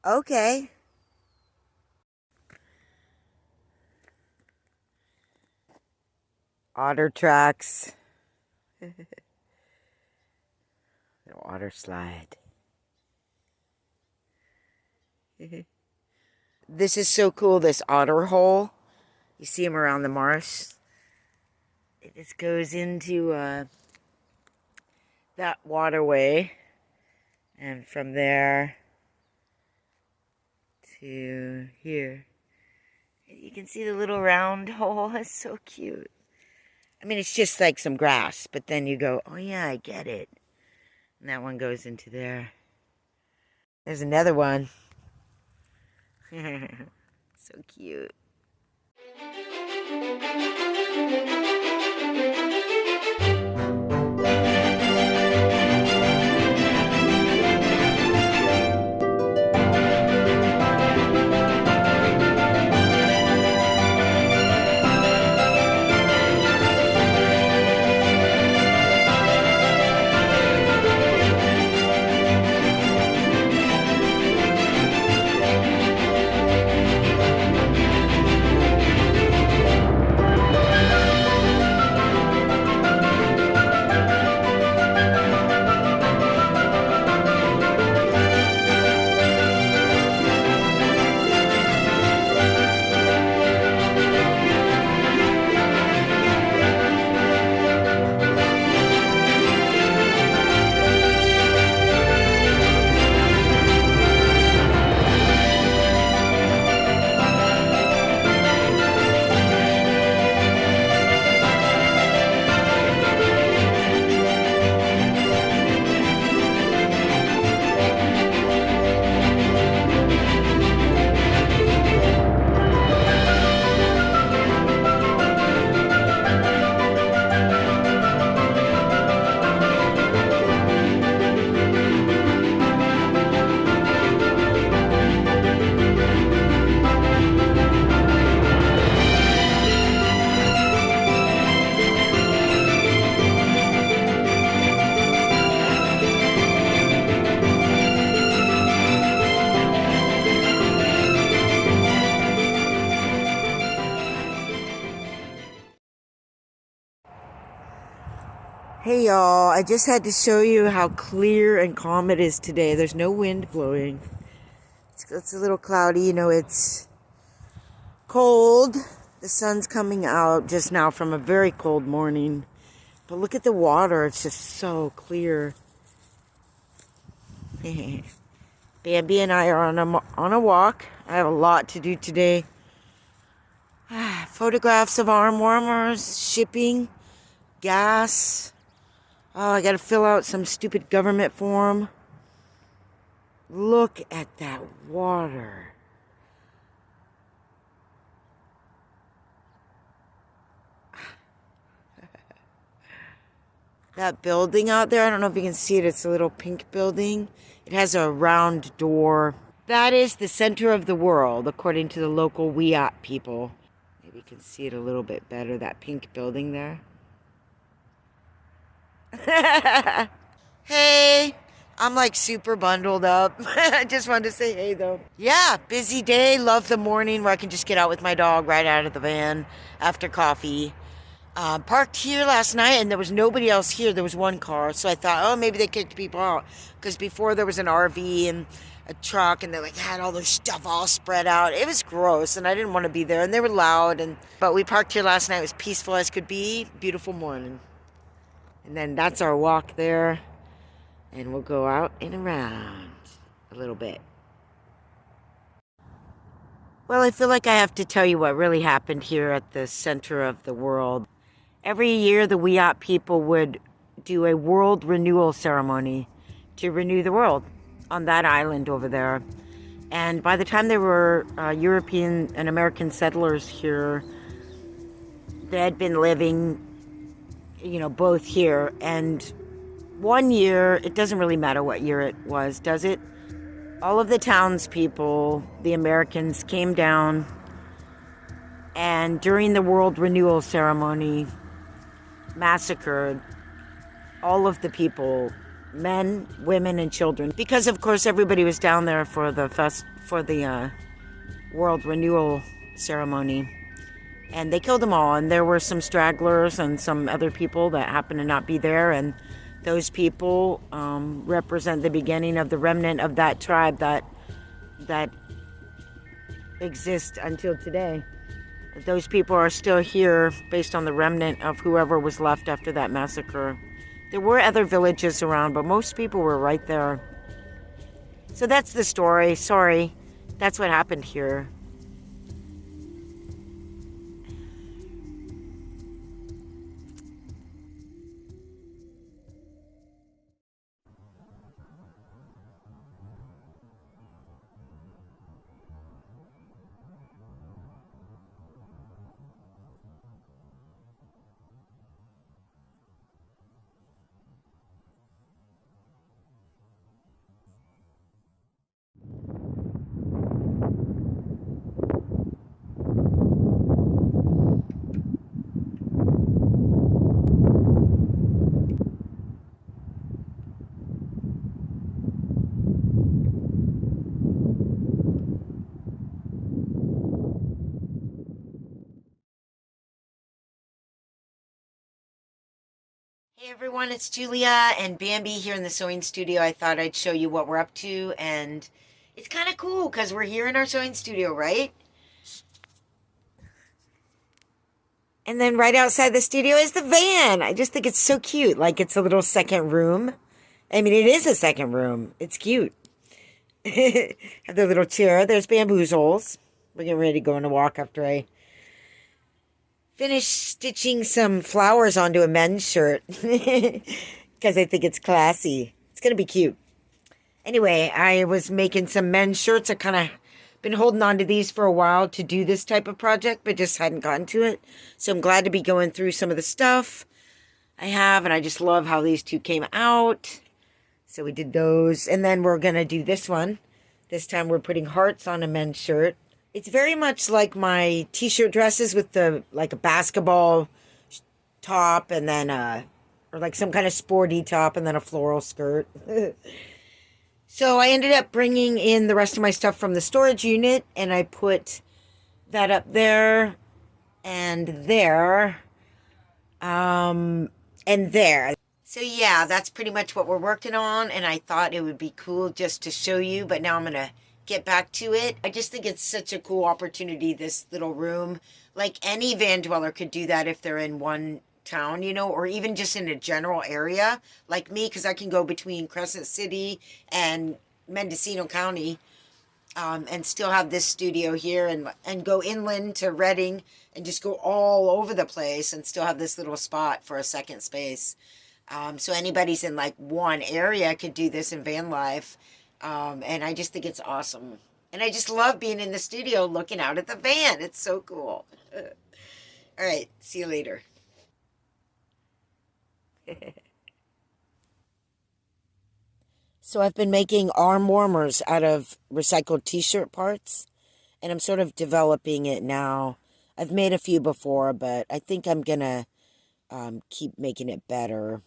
Okay. Otter tracks. The water slide. This is so cool, this otter hole. You see them around the marsh. It just goes into that waterway. And from there to here. You can see the little round hole. It's so cute. I mean, it's just like some grass, but then you go, oh yeah, I get it. And that one goes into there. There's another one. So cute. Hey y'all, I just had to show you how clear and calm it is today. There's no wind blowing. It's a little cloudy, you know, it's cold. The sun's coming out just now from a very cold morning. But look at the water, it's just so clear. Bambi and I are on a walk. I have a lot to do today. Photographs of arm warmers, shipping, gas. Oh, I gotta fill out some stupid government form. Look at that water. That building out there, I don't know if you can see it. It's a little pink building. It has a round door. That is the center of the world, according to the local Wiyot people. Maybe you can see it a little bit better, that pink building there. Hey, I'm like super bundled up. I just wanted to say hey though. Yeah, busy day. Love the morning where I can just get out with my dog right out of the van after coffee. Parked here last night and there was nobody else here. There was one car. So I thought, oh, maybe they kicked people out. Because before there was an RV and a truck and they like had all their stuff all spread out. It was gross and I didn't want to be there. And they were loud. But we parked here last night. It was peaceful as could be. Beautiful morning. And then that's our walk there. And we'll go out and around a little bit. Well, I feel like I have to tell you what really happened here at the center of the world. Every year, the Wiyot people would do a world renewal ceremony to renew the world on that island over there. And by the time there were European and American settlers here, they had been living, you know, both here. And one year, it doesn't really matter what year it was, does it? All of the townspeople, the Americans, came down, and during the world renewal ceremony, massacred all of the people men, women, and children. Because of course everybody was down there for the World Renewal ceremony, and they killed them all. And there were some stragglers and some other people that happened to not be there, and those people represent the beginning of the remnant of that tribe that exists until today. Those people are still here based on the remnant of whoever was left after that massacre. There were other villages around, but most people were right there. So that's the story. Sorry, that's what happened here. Hey everyone, it's Julia and Bambi here in the sewing studio. I thought I'd show you what we're up to, and it's kind of cool because we're here in our sewing studio, right? And then right outside the studio is the van. I just think it's so cute. Like it's a little second room. I mean, it is a second room. It's cute. Have the little chair. There's bamboozles. We're getting ready to go on a walk after I finish stitching some flowers onto a men's shirt because I think it's classy. It's going to be cute. Anyway, I was making some men's shirts. I kind of been holding on to these for a while to do this type of project, but just hadn't gotten to it. So I'm glad to be going through some of the stuff I have, and I just love how these two came out. So we did those, and then we're going to do this one. This time we're putting hearts on a men's shirt. It's very much like my t-shirt dresses with like a basketball top and then or like some kind of sporty top and then a floral skirt. So I ended up bringing in the rest of my stuff from the storage unit, and I put that up there and there and there. So yeah, that's pretty much what we're working on, and I thought it would be cool just to show you, but now I'm going to get back to it. I just think it's such a cool opportunity, this little room. Like any van dweller could do that if they're in one town, you know, or even just in a general area like me, because I can go between Crescent City and Mendocino County and still have this studio here and go inland to Redding and just go all over the place and still have this little spot for a second space. So anybody's in like one area could do this in van life. And I just think it's awesome. And I just love being in the studio looking out at the van. It's so cool. All right. See you later. So I've been making arm warmers out of recycled t-shirt parts, and I'm sort of developing it now. I've made a few before, but I think I'm gonna keep making it better.